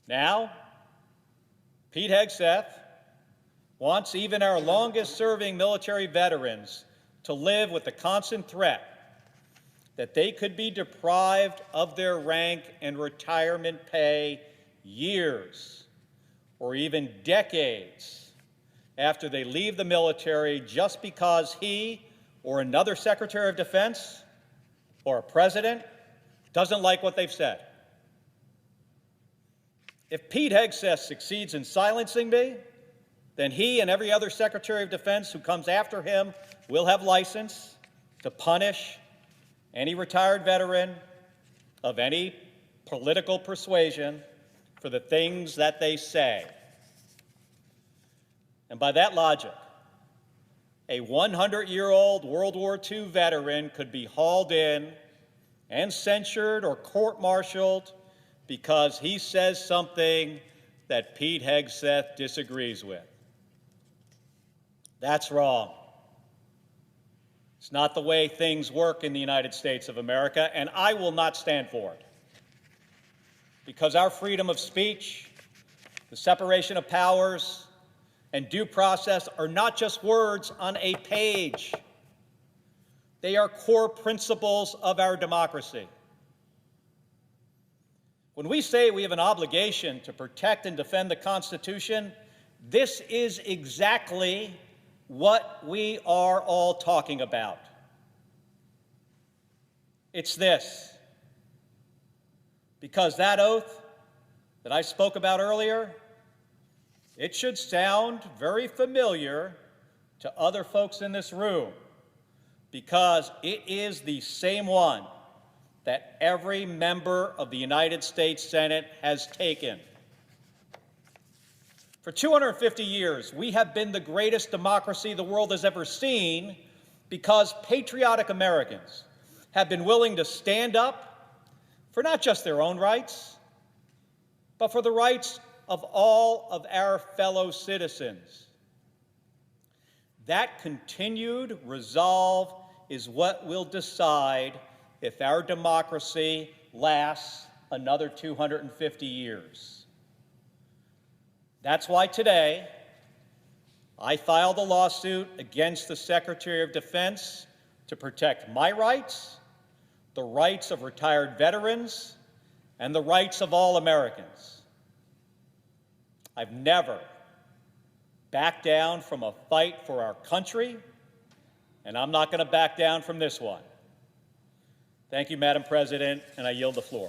Now, Pete Hegseth wants even our longest-serving military veterans to live with the constant threat that they could be deprived of their rank and retirement pay years or even decades after they leave the military just because he or another Secretary of Defense or a president doesn't like what they've said. If Pete Hegseth succeeds in silencing me, then he and every other Secretary of Defense who comes after him will have license to punish any retired veteran of any political persuasion for the things that they say. And by that logic, a 100-year-old World War II veteran could be hauled in and censured or court-martialed because he says something that Pete Hegseth disagrees with. That's wrong. It's not the way things work in the United States of America, and I will not stand for it. Because our freedom of speech, the separation of powers, and due process are not just words on a page. They are core principles of our democracy. When we say we have an obligation to protect and defend the Constitution, this is exactly what we are all talking about. It's this. Because that oath that I spoke about earlier, it should sound very familiar to other folks in this room, because it is the same one that every member of the United States Senate has taken. For 250 years, we have been the greatest democracy the world has ever seen because patriotic Americans have been willing to stand up for not just their own rights, but for the rights of all of our fellow citizens. That continued resolve is what will decide if our democracy lasts another 250 years. That's why today I filed a lawsuit against the Secretary of Defense to protect my rights, the rights of retired veterans, and the rights of all Americans. I've never backed down from a fight for our country, and I'm not going to back down from this one. Thank you, Madam President, and I yield the floor.